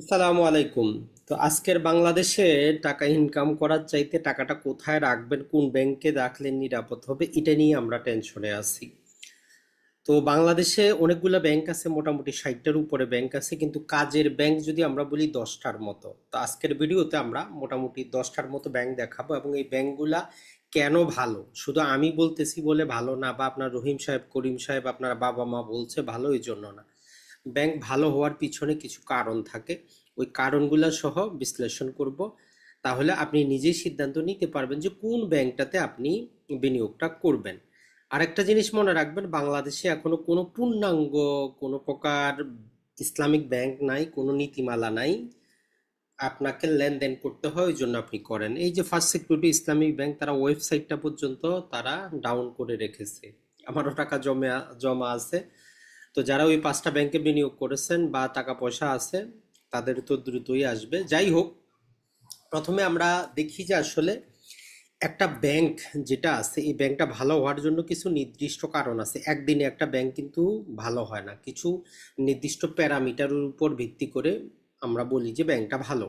আসসালামু আলাইকুম। তো আজকের বাংলাদেশে টাকা ইনকাম করার চাইতে টাকাটা কোথায় রাখবেন, কোন ব্যাংকে রাখলে নিরাপদ হবে, এটা নিয়ে আমরা টেনশনে আছি। তো বাংলাদেশে অনেকগুলো ব্যাংক আছে, মোটামুটি 60টার উপরে ব্যাংক আছে, কিন্তু কাজের ব্যাংক যদি আমরা বলি 10টার মতো। তো আজকের ভিডিওতে আমরা মোটামুটি 10টার মতো ব্যাংক দেখাবো, এবং এই ব্যাংকগুলা কেন ভালো শুধু আমি বলতেছি বলে ভালো না, বা আপনার রহিম সাহেব, করিম সাহেব, আপনার বাবা মা বলছে ভালো এই জন্য না। ব্যাংক ভালো হওয়ার পিছনে কিছু কারণ থাকে, ওই কারণগুলো সহ বিশ্লেষণ করব। তাহলে আপনি নিজেই সিদ্ধান্ত নিতে পারবেন যে কোন ব্যাংকটাতে আপনি বিনিয়োগটা করবেন। আরেকটা জিনিস মনে রাখবেন, বাংলাদেশে এখনো কোনো পূর্ণাঙ্গ কোনো প্রকার ইসলামিক ব্যাংক নাই, কোনো নীতিমালা নাই। আপনাকে লেনদেন করতে হয়, ওই জন্য আপনি করেন। এই যে ফার্স্ট সিকিউরিটি ইসলামিক ব্যাংক, তারা ওয়েবসাইটটা পর্যন্ত তারা ডাউন করে রেখেছে। আমারও টাকা জমা জমা আছে। তো যারা ওই 5টা ব্যাংকে বিনিয়োগ করেছেন বা টাকা পয়সা আছে, তাদের তো দ্রুতই আসবে। যাই হোক, প্রথমে আমরা দেখি যে আসলে একটা ব্যাংক যেটা আছে, এই ব্যাংকটা ভালো হওয়ার জন্য কিছু নির্দিষ্ট কারণ আছে। একদিনে একটা ব্যাংক কিন্তু ভালো হয় না, কিছু নির্দিষ্ট প্যারামিটারের উপর ভিত্তি করে আমরা বলি যে ব্যাংকটা ভালো।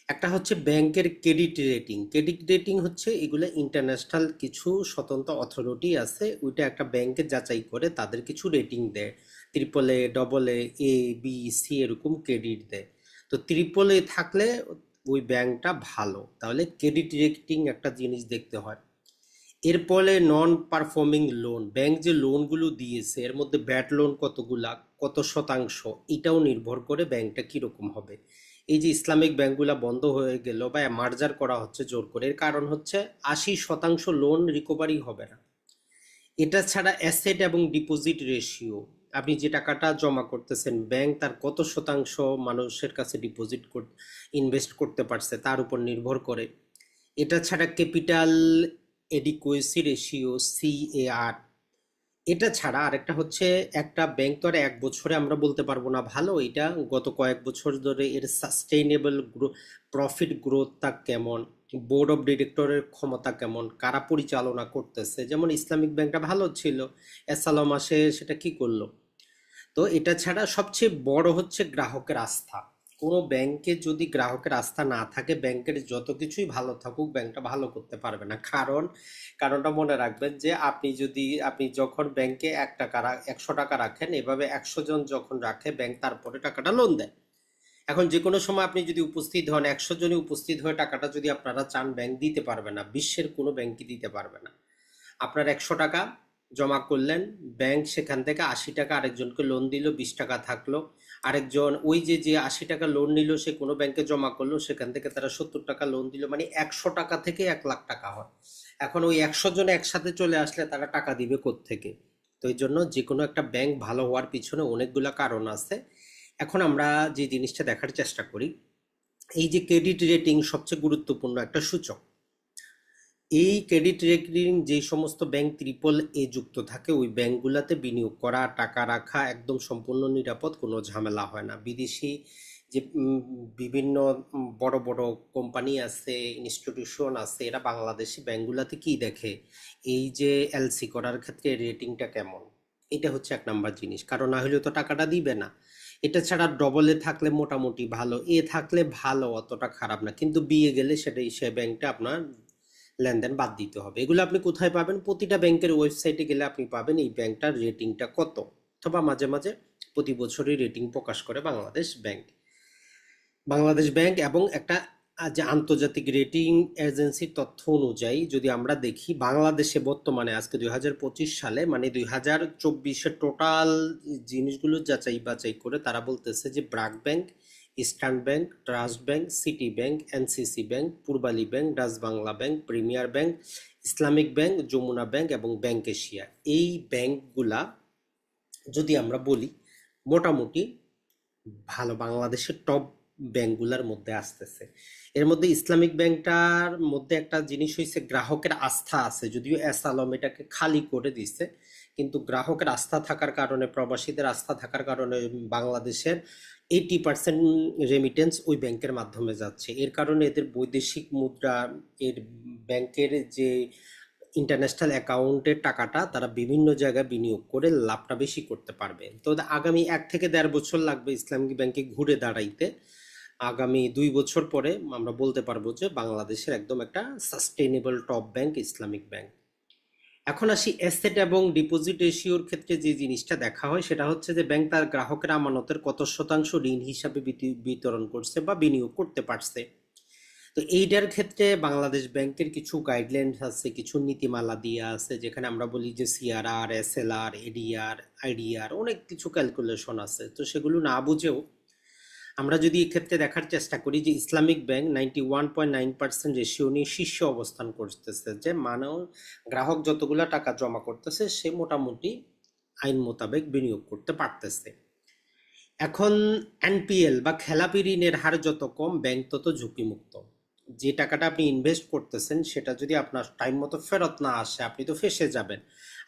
একটা হচ্ছে ব্যাংকের ক্রেডিট রেটিং। ক্রেডিট রেটিং হচ্ছে এগুলো ইন্টারন্যাশনাল কিছু স্বতন্ত্র অথরিটি আছে, ওইটা একটা ব্যাংকে যাচাই করে তাদের কিছু রেটিং দেয়। Triple A, double A, A, B, C এরকম ক্রেডিট দেয়। তো ট্রিপল এ থাকলে ওই ব্যাংকটা ভালো, তাহলে ক্রেডিট রেটিং একটা জিনিস দেখতে হয়। এর ফলে নন পারফর্মিং লোন, ব্যাংক যে লোনগুলো দিয়েছে এর মধ্যে ব্যাড লোন কতগুলা, কত শতাংশ, এটাও নির্ভর করে ব্যাংকটা কিরকম হবে। এই যে ইসলামিক ব্যাংকগুলা বন্ধ হয়ে গেল বা মার্জার করা হচ্ছে জোর করে, এর কারণ হচ্ছে 80% লোন রিকভারি হবে না। এটা ছাড়া অ্যাসেট এবং ডিপোজিট রেশিও, আপনি যে টাকাটা জমা করতেছেন, ব্যাংক তার কত শতাংশ মানুষের কাছে ডিপোজিট ইনভেস্ট করতে পারছে তার উপর নির্ভর করে। এটা ছাড়া ক্যাপিটাল এডিকুয়েসি রেশিও, সিএআর। এটা ছাড়া আরেকটা হচ্ছে, একটা ব্যাংক তো আর এক বছরে আমরা বলতে পারবো না ভালো, এটা গত কয়েক বছর ধরে এর সাস্টেইনেবল প্রফিট গ্রোথটা কেমন, বোর্ড অফ ডিরেক্টরের ক্ষমতা কেমন, কারা পরিচালনা করতেছে। যেমন ইসলামিক ব্যাংকটা ভালো ছিল, এসালো মাসে সেটা কি করলো। তো এটা ছাড়া সবচেয়ে বড় হচ্ছে গ্রাহকের আস্থা। কোনো ব্যাংকে যদি গ্রাহকের আস্থা না থাকে, ব্যাংকের যত কিছুই ভালো থাকুক ব্যাংকটা ভালো করতে পারবে না। কারণটা মনে রাখবেন যে আপনি যখন ব্যাংকে 1 টাকা 100 টাকা রাখেন, এভাবে 100 জন যখন রাখে ব্যাংক, তারপরে টাকাটা লোন দেয়। এখন যে কোনো সময় আপনি যদি উপস্থিত হন, 100 জনই উপস্থিত হয়ে টাকাটা যদি আপনারা চান, ব্যাংক দিতে পারবে না, বিশ্বের কোনো ব্যাংকই দিতে পারবে না। আপনার 100 টাকা জমা করলেন, ব্যাংক সেখান থেকে 80 টাকা আরেকজনকে লোন দিল, 20 টাকা থাকলো। আরেকজন ওই যে যে 80 টাকা লোন নিল, সে কোনো ব্যাংকে জমা করলো, সেখান থেকে তারা 70 টাকা লোন দিল, মানে 100 টাকা থেকে 1 লাখ টাকা হয়। এখন ওই 100 জন একসাথে চলে আসলে তারা টাকা দিবে কোত্থেকে? তো এই জন্য যে কোনো একটা ব্যাংক ভালো হওয়ার পিছনে অনেকগুলা কারণ আছে। এখন আমরা যে জিনিসটা দেখার চেষ্টা করি, এই যে ক্রেডিট রেটিং সবচেয়ে গুরুত্বপূর্ণ একটা সূচক। এই ক্রেডিট রেটিং যে সমস্ত ব্যাংক ট্রিপল এ যুক্ত থাকে, ওই ব্যাংকগুলোতে বিনিয়োগ করা, টাকা রাখা একদম সম্পূর্ণ নিরাপদ, কোনো ঝামেলা হয় না। বিদেশি যে বিভিন্ন বড় বড় কোম্পানি আছে, ইনস্টিটিউশন আছে, এরা বাংলাদেশি ব্যাংকগুলোতে কি দেখে, এই যে এলসি করার ক্ষেত্রে রেটিংটা কেমন। এটা হচ্ছে 1 নাম্বার জিনিস, কারণ না হলে তো টাকাটা দিবে না। এটা ছাড়া ডবল এ থাকলে মোটামুটি ভালো, এ থাকলে ভালো, অতটা খারাপ না, কিন্তু বিয়ে গেলে সেটাই সে ব্যাংকটা আপনার লেনদেন বাদ দিতে হবে। এগুলো আপনি কোথায় পাবেন? প্রতিটা ব্যাংকের ওয়েবসাইটে গেলে আপনি পাবেন এই ব্যাংকটার রেটিংটা কত, অথবা মাঝে মাঝে প্রতি বছরই রেটিং প্রকাশ করে বাংলাদেশ ব্যাংক এবং একটা যে আন্তর্জাতিক রেটিং এজেন্সির তথ্য অনুযায়ী যদি আমরা দেখি, বাংলাদেশে বর্তমানে আজকে 2025 সালে, মানে 2024-এর টোটাল জিনিসগুলো যাচাই বাছাই করে তারা বলতেছে যে BRAC bank, Eastern bank, Trust bank, City bank, NCC bank, Pubali bank, Dutch Bangla bank, Premier bank, Islamic bank, Jamuna bank এবং ব্যাংক এশিয়া, এই ব্যাংকগুলা যদি আমরা বলি মোটামুটি ভালো, বাংলাদেশের টপ ব্যাংকগুলোর মধ্যে আসতেছে। এর মধ্যে ইসলামিক ব্যাংকটার মধ্যে একটা জিনিস হয়েছে, গ্রাহকের আস্থা আছে, যদিও এস আলম এটাকে খালি করে দিছে, কিন্তু গ্রাহকের আস্থা থাকার কারণে, প্রবাসীদের আস্থা থাকার কারণে বাংলাদেশের 80% রেমিটেন্স ওই ব্যাংকের মাধ্যমে যাচ্ছে। এর কারণে এদের বৈদেশিক মুদ্রা, এর ব্যাংকের যে ইন্টারন্যাশনাল অ্যাকাউন্টের টাকাটা তারা বিভিন্ন জায়গায় বিনিয়োগ করে লাভটা বেশি করতে পারবে। তো আগামী 1 থেকে 1.5 বছর লাগবে ইসলামিক ব্যাংকে ঘুরে দাঁড়াইতে। আগামী 2 বছর পরে আমরা বলতে পারবো যে বাংলাদেশের একদম একটা sustainable top bank Islamic bank. এখন আসি অ্যাসেট এবং ডিপোজিট রেশিওর ক্ষেত্রে যে জিনিসটা দেখা হয় সেটা হচ্ছে যে ব্যাংক তার গ্রাহকের আমানতের কত শতাংশ ঋণ হিসাবে বিতরণ করছে বা বিনিয়োগ করতে পারছে। তো এইটার ক্ষেত্রে বাংলাদেশ ব্যাংকের কিছু গাইডলাইন আছে, কিছু নীতিমালা দিয়ে আছে, যেখানে আমরা বলি যে সিআরআর, এসএলআর, এডিআর, আইডিআর, অনেক কিছু ক্যালকুলেশন আছে। তো সেগুলো না বুঝেও আমরা যদি এক্ষেত্রে দেখার চেষ্টা করি যে ইসলামিক ব্যাংক 91.9% রেশিও নিয়ে শীর্ষে অবস্থান করতেছে, যে মানে গ্রাহক যতগুলা টাকা জমা করতেছে সে মোটামুটি আইন মোতাবেক বিনিয়োগ করতে পারতেছে। এখন এনপিএল বা খেলাপি ঋণের হার যত কম, ব্যাংক তত ঝুঁকিমুক্ত। যে টাকাটা আপনি ইনভেস্ট করতেছেন সেটা যদি আপনার টাইম মতো ফেরত না আসে, আপনি তো ফেঁসে যাবেন।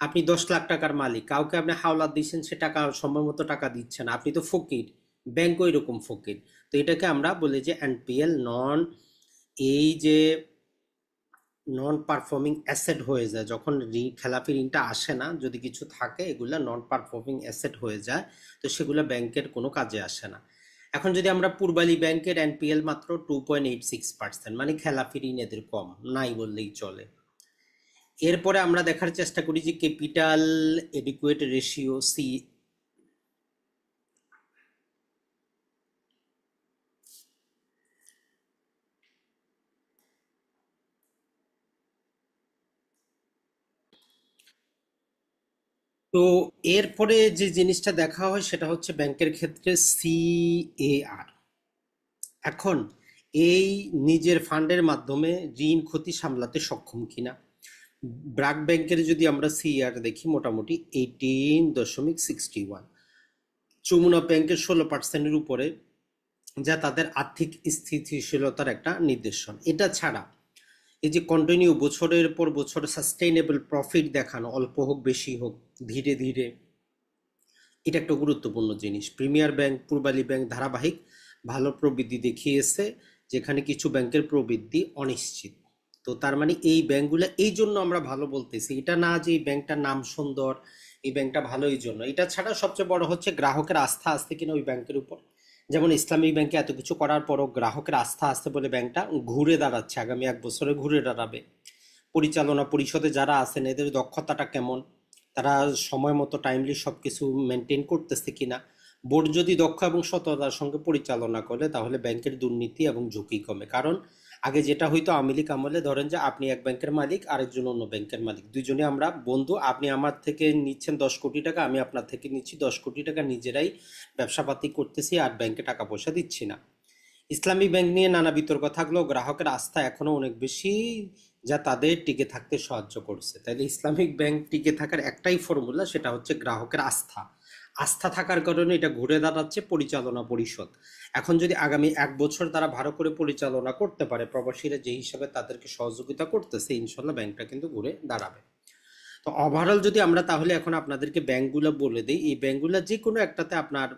আপনি 10 লাখ টাকার মালিক, কাউকে আপনি হাওলাত দিচ্ছেন, সে টাকা সময় মতো টাকা দিচ্ছে না, আপনি তো ফকির। ব্যাংকও এরকম ফকির। তো এটাকে আমরা বলি যে এনপিএল, এই যে নন পারফর্মিং অ্যাসেট হয়ে যায় যখন খেলাপি ঋণটা আসে না, যদি কিছু থাকে এগুলা নন পারফর্মিং অ্যাসেট হয়ে যায়, তো সেগুলো ব্যাংকের কোনো কাজে আসে না। এখন যদি আমরা পূর্বালী ব্যাংকের এনপিএল মাত্র 2.86%, মানে খেলাপি ঋণ এদের কম, নাই বললেই চলে। এরপরে আমরা দেখার চেষ্টা করি যে ক্যাপিটাল এডিকুয়েট রেশিও, তো এরপরে যে জিনিসটা দেখা হয় সেটা হচ্ছে ব্যাংকের ক্ষেত্রে সিএআর। এখন এই নিজের ফান্ডের মাধ্যমে ঋণ ক্ষতি সামলাতে সক্ষম কিনা। ব্র্যাক ব্যাংকের যদি আমরা সিআর দেখি মোটামুটি 18.61, যমুনা ব্যাংকের 16%-এর উপরে, যা তাদের আর্থিক স্থিতিশীলতার একটা নিদর্শন। এটা ছাড়া এই যে কন্টিনিউ বছরের পর বছর সাস্টেইনেবল প্রফিট দেখানো, অল্প হোক বেশি হোক ধীরে ধীরে, এটা একটা গুরুত্বপূর্ণ জিনিস। প্রিমিয়ার ব্যাংক, পূর্বালী ব্যাংক ধারাবাহিক ভালো প্রবৃদ্ধি দেখিয়েছে, যেখানে কিছু ব্যাংকের প্রবৃদ্ধি অনিশ্চিত। তো তার মানে এই ব্যাংকগুলো এই জন্য আমরা ভালো বলতেছি, এটা না যে এই ব্যাংকটার নাম সুন্দর, এই ব্যাংকটা ভালো এই জন্য। এটা ছাড়া সবচেয়ে বড় হচ্ছে গ্রাহকের আস্থা আসতে কিনা ওই ব্যাংকের উপর। যেমন ইসলামিক ব্যাংকে এত কিছু করার পরও গ্রাহকের আস্থা আসতে বলে ব্যাংকটা ঘুরে দাঁড়াচ্ছে, আগামী 1 বছরে ঘুরে দাঁড়াবে। পরিচালনা পরিষদে যারা আছেন এদের দক্ষতাটা কেমন, তারা সময় মতো টাইমলি সব কিছু মেনটেন করতেছে কিনা। বোর্ড যদি দক্ষ এবং সততার সঙ্গে পরিচালনা করে তাহলে ব্যাংকের দুর্নীতি এবং ঝুঁকি কমে। কারণ আগে যেটা হইতো আওয়ামী লীগ আমলে, ধরেন যে আপনি এক ব্যাংকের মালিক, আরেকজন অন্য ব্যাংকের মালিক, দুইজনে আমরা বন্ধু, আপনি আমার থেকে নিচ্ছেন 10 কোটি টাকা, আমি আপনার থেকে নিচ্ছি 10 কোটি টাকা, নিজেরাই ব্যবসাপাতি করতেছি আর ব্যাংকে টাকা পয়সা দিচ্ছি না। ইসলামী ব্যাংক নিয়ে নানা বিতর্ক থাকলেও গ্রাহকের আস্থা এখনো অনেক বেশি, যা তাদের টিকে থাকতে সাহায্য করছে। তাইলে ইসলামিক ব্যাংক টিকে থাকার একটাই ফর্মুলা, সেটা হচ্ছে গ্রাহকের আস্থা। আস্থা থাকার কারণে এটা ঘুরে দাঁড়াচ্ছে পরিচালনা পরিষদ। এখন যদি আগামী 1 বছর তারা ভালো করে পরিচালনা করতে পারে, প্রবাসীরা যে হিসাবে তাদেরকে সহযোগিতা করতেছে, ইনশাল্লাহ ব্যাংকটা কিন্তু ঘুরে দাঁড়াবে। তো ওভারঅল যদি আমরা তাহলে এখন আপনাদেরকে ব্যাংকগুলো বলে দিই, এই ব্যাংকগুলো যে কোনো একটাতে আপনার,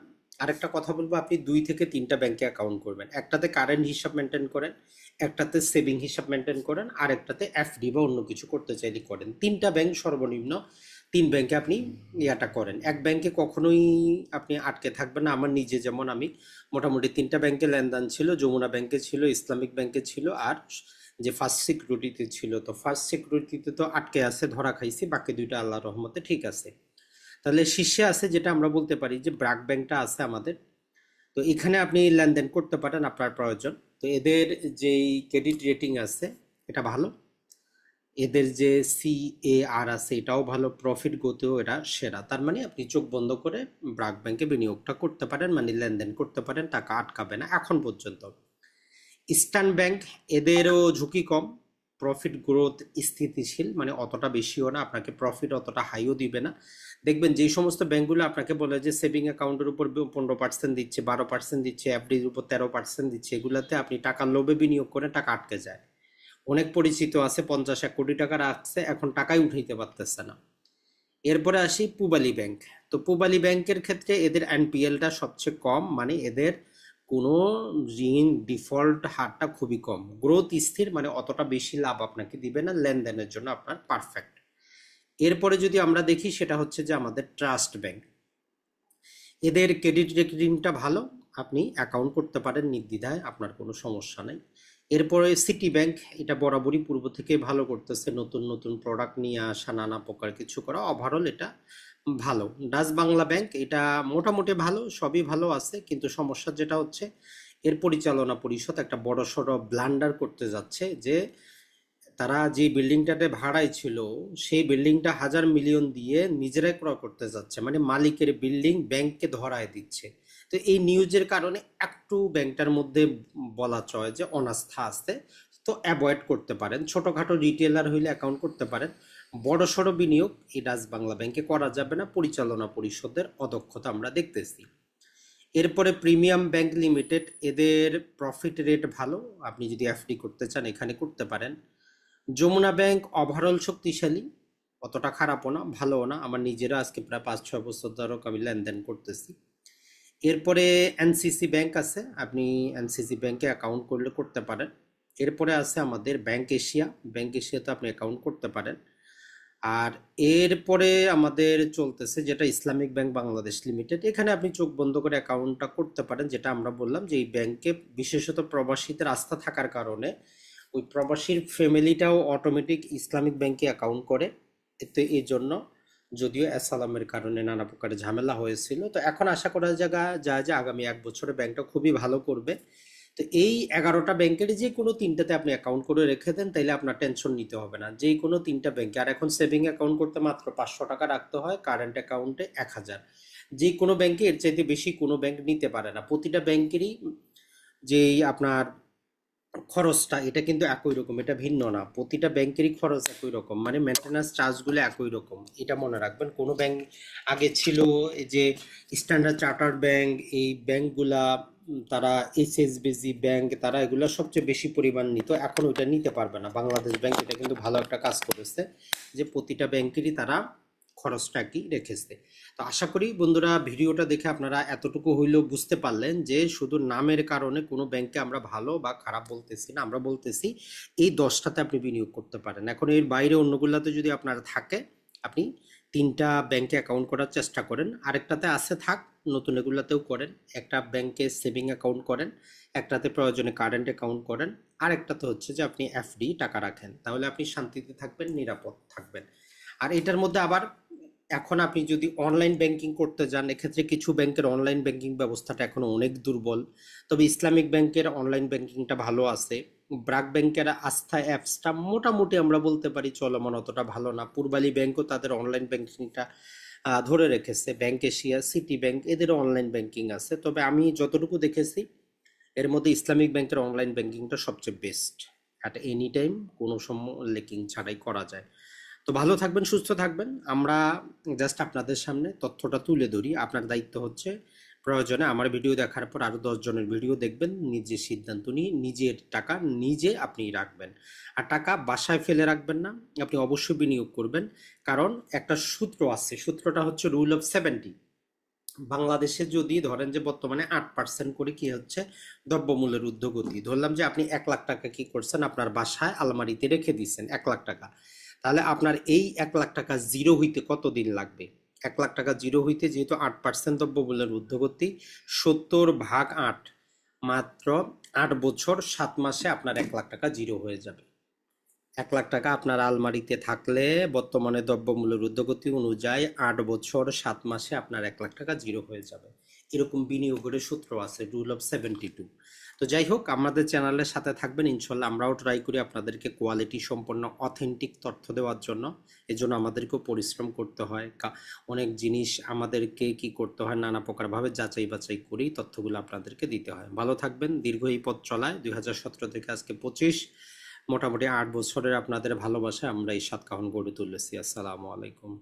আরেকটা কথা বলবো, আপনি 2 থেকে 3টা ব্যাংকে অ্যাকাউন্ট করবেন। একটাতে কারেন্ট হিসাব মেনটেন করেন, একটাতে সেভিং হিসাব মেনটেন করেন, আর একটাতে এফডি বা অন্য কিছু করতে চাইলে করেন। 3টা ব্যাংক সর্বনিম্ন, 3 ব্যাংকে আপনি ইয়াটা করেন। এক ব্যাংকে কখনোই আপনি আটকে থাকবেন না। আমার নিজে যেমন, আমি মোটামুটি 3টা ব্যাংকে লেনদেন ছিল, যমুনা ব্যাংকে ছিল, ইসলামিক ব্যাংকে ছিল, আর যে ফার্স্ট সিকিউরিটিতে ছিল। তো ফার্স্ট সিকিউরিটিতে তো আটকে আছে, ধরা খাইছি, বাকি 2টা আল্লাহর রহমতে ঠিক আছে। তাহলে শীর্ষে আছে যেটা আমরা বলতে পারি যে ব্র্যাক ব্যাংকটা আছে আমাদের। তো এখানে আপনি লেনদেন করতে পারেন আপনার প্রয়োজন। তো এদের যেই ক্রেডিট রেটিং আছে এটা ভালো, এদের যে সিএআর আছে এটাও ভালো, প্রফিট গ্রোথেও এটা সেরা। তার মানে আপনি চোখ বন্ধ করে ব্র্যাক ব্যাংকে বিনিয়োগটা করতে পারেন, মানে লেনদেন করতে পারেন, টাকা আটকাবে না এখন পর্যন্ত। ইস্টার্ন ব্যাংক, এদেরও ঝুঁকি কম, প্রফিট গ্রোথ স্থিতিশীল, মানে অতটা বেশিও না, আপনাকে প্রফিট অতটা হাইও দিবে না। দেখবেন যেই সমস্ত ব্যাংকগুলো আপনাকে বলে যে সেভিং অ্যাকাউন্টের উপর 15% দিচ্ছে, 12% দিচ্ছে, এফডির উপর 13% দিচ্ছে, এগুলাতে আপনি টাকার লোভে বিনিয়োগ করে টাকা আটকে যায়। অনেক পরিচিত আছে 50-1 কোটি টাকা রাখছে, এখন টাকাই উঠাইতে পারতেছে না। এরপরে আসি পূবালী ব্যাংক। তো পূবালী ব্যাংকের ক্ষেত্রে এদের এনপিএলটা সবচেয়ে কম, মানে এদের কোনো ঋণ ডিফল্ট হারটা খুবই কম, গ্রোথ স্থির, মানে অতটা বেশি লাভ আপনাকে দিবে না, লেনদেনের জন্য আপনার পারফেক্ট। এরপরে যদি আমরা দেখি সেটা হচ্ছে যে আমাদের ট্রাস্ট ব্যাংক, এদের ক্রেডিট রেটিংটা ভালো, আপনি অ্যাকাউন্ট করতে পারেন নির্দ্বিধায়, আপনার কোনো সমস্যা নেই। এরপরে সিটি ব্যাংক, এটা বরাবরই পূর্ব থেকে ভালো করতেছে, নতুন নতুন প্রোডাক্ট নিয়ে আসা, নানা প্রকার কিছু করা, ওভারঅল এটা ভালো। ডাচ বাংলা ব্যাংক, এটা মোটামুটি ভালো, সবই ভালো আছে, কিন্তু সমস্যা যেটা হচ্ছে এর পরিচালনা পরিষদ একটা বড় সড়ো ব্লান্ডার করতে যাচ্ছে, যে তারা যে বিল্ডিংটাতে ভাড়ায় ছিল সেই বিল্ডিংটা হাজার মিলিয়ন দিয়ে নিজেরাই ক্রয় করতে যাচ্ছে, মানে মালিকের বিল্ডিং ব্যাংককে ধরায় দিচ্ছে। তো এই নিউজের কারণে একটু ব্যাংকটার মধ্যে বলা চলে যে অনাস্থা আছে। তো অ্যাভয়েড করতে পারেন, ছোটখাটো রিটেলার হইলে অ্যাকাউন্ট করতে পারেন, বড় সড়ো বিনিয়োগ এই ডাচ বাংলা ব্যাংকে করা যাবে না, পরিচালনা পরিষদের অদক্ষতা আমরা দেখতেছি। এরপরে প্রিমিয়াম ব্যাংক লিমিটেড, এদের প্রফিট রেট ভালো, আপনি যদি এফডি করতে চান এখানে করতে পারেন। যমুনা ব্যাংক ওভারঅল শক্তিশালী, অতটা খারাপও না ভালোও না, আমার নিজেরা আজকে প্রায় 5-6 বছর ধরে আমি লেনদেন করতেছি। এরপরে এনসিসি ব্যাংক আছে, আপনি এনসিসি ব্যাংকে অ্যাকাউন্ট করলে করতে পারেন। এরপরে আছে আমাদের ব্যাংক এশিয়া, ব্যাংক এশিয়াতে আপনি অ্যাকাউন্ট করতে পারেন। আর এরপরে আমাদের চলতেছে যেটা ইসলামিক ব্যাংক বাংলাদেশ লিমিটেড, এখানে আপনি চোখ বন্ধ করে অ্যাকাউন্টটা করতে পারেন, যেটা আমরা বললাম যে এই ব্যাংকে বিশেষত প্রবাসীদের আস্থা থাকার কারণে ওই প্রবাসীর ফ্যামিলিটাও অটোমেটিক ইসলামিক ব্যাংকে অ্যাকাউন্ট করে। তো এই জন্য যদিও অ্যাসালামের কারণে নানা প্রকারের ঝামেলা হয়েছিল, তো এখন আশা করা যায় যে আগামী 1 বছরে ব্যাংকটা খুবই ভালো করবে। তো এই 11টা ব্যাংকের যে কোনো তিনটাতে আপনি অ্যাকাউন্ট করে রেখে দেন, তাইলে আপনার টেনশন নিতে হবে না, যে কোনো তিনটা ব্যাংকে। আর এখন সেভিং অ্যাকাউন্ট করতে মাত্র 500 টাকা রাখতে হয়, কারেন্ট অ্যাকাউন্টে 1000। যে কোনো ব্যাংকে এর চাইতে বেশি কোনো ব্যাংক নিতে পারে না। প্রতিটা ব্যাংকেরই যেই আপনার খরচটা এটা কিন্তু একই রকম, এটা ভিন্ন না, প্রতিটা ব্যাংকেরই খরচ একই রকম, মানে মেনটেন্যান্স চার্জগুলো একই রকম, এটা মনে রাখবেন। কোনো ব্যাংক আগে ছিল এই যে স্ট্যান্ডার্ড চার্টার্ড ব্যাংক, এই ব্যাংকগুলা তারা এইচএসবিসি ব্যাংক, তারা এগুলো সবচেয়ে বেশি পরিমাণ নিত, এখন ওইটা নিতে পারবে না। বাংলাদেশ ব্যাংক এটা কিন্তু ভালো একটা কাজ করেছে, যে প্রতিটা ব্যাংকেরই তারা খরচটা কি রেখেছে। তো আশা করি বন্ধুরা ভিডিওটা দেখে আপনারা এতটুকু হইলেও বুঝতে পারলেন যে শুধু নামের কারণে কোনো ব্যাংকে আমরা ভালো বা খারাপ বলতেছি না, আমরা বলতেছি এই 10টাতে আপনি বিনিয়োগ করতে পারেন। এখন এর বাইরে অন্যগুলাতে যদি আপনার থাকে, আপনি তিনটা ব্যাংকে অ্যাকাউন্ট করার চেষ্টা করেন, আরেকটাতে আছে থাক, নতুন এগুলাতেও করেন। একটা ব্যাংকে সেভিং অ্যাকাউন্ট করেন, একটাতে প্রয়োজনে কারেন্ট অ্যাকাউন্ট করেন, আর একটাতে হচ্ছে যে আপনি এফডি টাকা রাখেন, তাহলে আপনি শান্তিতে থাকবেন, নিরাপদ থাকবেন। আর এটার মধ্যে আবার এখন আপনি যদি অনলাইন ব্যাংকিং করতে যান, এক্ষেত্রে কিছু ব্যাংকের অনলাইন ব্যাংকিং ব্যবস্থাটা এখনো অনেক দুর্বল, তবে ইসলামিক ব্যাংকের অনলাইন ব্যাংকিংটা ভালো আছে। ব্র্যাক ব্যাংকের আস্থা অ্যাপসটা মোটামুটি আমরা বলতে পারি চলমান, অতটা ভালো না। পূর্বালী ব্যাংকও তাদের অনলাইন ব্যাংকিংটা ধরে রেখেছে। ব্যাংক এশিয়া, সিটি ব্যাংক, এদেরও অনলাইন ব্যাংকিং আছে, তবে আমি যতটুকু দেখেছি এর মধ্যে ইসলামিক ব্যাংকের অনলাইন ব্যাংকিংটা সবচেয়ে বেস্ট, অ্যাট এনি টাইম কোনো সময় লেকিং ছাড়াই করা যায়। তো ভালো থাকবেন, সুস্থ থাকবেন। আমরা জাস্ট আপনাদের সামনে তথ্যটা তুলে ধরি, আপনার দায়িত্ব হচ্ছে প্রয়োজনে আমার ভিডিও দেখার পর আরো 10 জনের ভিডিও দেখবেন, নিজে সিদ্ধান্ত নিয়ে নিজের টাকা নিজে আপনি রাখবেন। আর টাকা বাসায় ফেলে রাখবেন না, আপনি অবশ্যই বিনিয়োগ করবেন। কারণ একটা সূত্র আছে, সূত্রটা হচ্ছে রুল অফ 70। বাংলাদেশে যদি ধরেন যে বর্তমানে 8% করে কি হচ্ছে দ্রব্যমূল্যের ঊর্ধ্বগতি, ধরলাম যে আপনি 1 লাখ টাকা কি করছেন, আপনার বাসায় আলমারিতে রেখে দিচ্ছেন 1 লাখ টাকা, তাহলে আপনার এই 1 লাখ টাকা জিরো হইতে কতদিন লাগবে? 1 লাখ টাকা জিরো হইতে যেহেতু 8% দ্রব্যমূল্যের ঊর্ধ্বগতি, 70/8, মাত্র 8 বছর 7 মাসে আপনার 1 লাখ টাকা জিরো হয়ে যাবে। 1 লাখ টাকা আপনার আলমারিতে থাকলে বর্তমানে দ্রব্যমূল্যের ঊর্ধ্বগতি অনুযায়ী 8 বছর 7 মাসে আপনার 1 লাখ টাকা জিরো হয়ে যাবে। এরকম বিনিয়োগের সূত্র আছে, রুল অফ 72। তো যাই হোক, আমাদের চ্যানেলের সাথে থাকবেন ইনশাল্লাহ, আমরাও ট্রাই করি আপনাদেরকে কোয়ালিটি সম্পন্ন অথেন্টিক তথ্য দেওয়ার জন্য। এজন্য আমাদেরকেও পরিশ্রম করতে হয়, অনেক জিনিস আমাদেরকে কি করতে হয়, নানা প্রকারভাবে যাচাই বাছাই করি তথ্যগুলো আপনাদেরকে দিতে হয়। ভালো থাকবেন, দীর্ঘ এই পথ চলায় 2017 থেকে আজকে 25, মোটামুটি 8 বছরের আপনাদের ভালোবাসায় আমরা এই সাতকাহন গড়ে তুলেছি। আসসালামু আলাইকুম।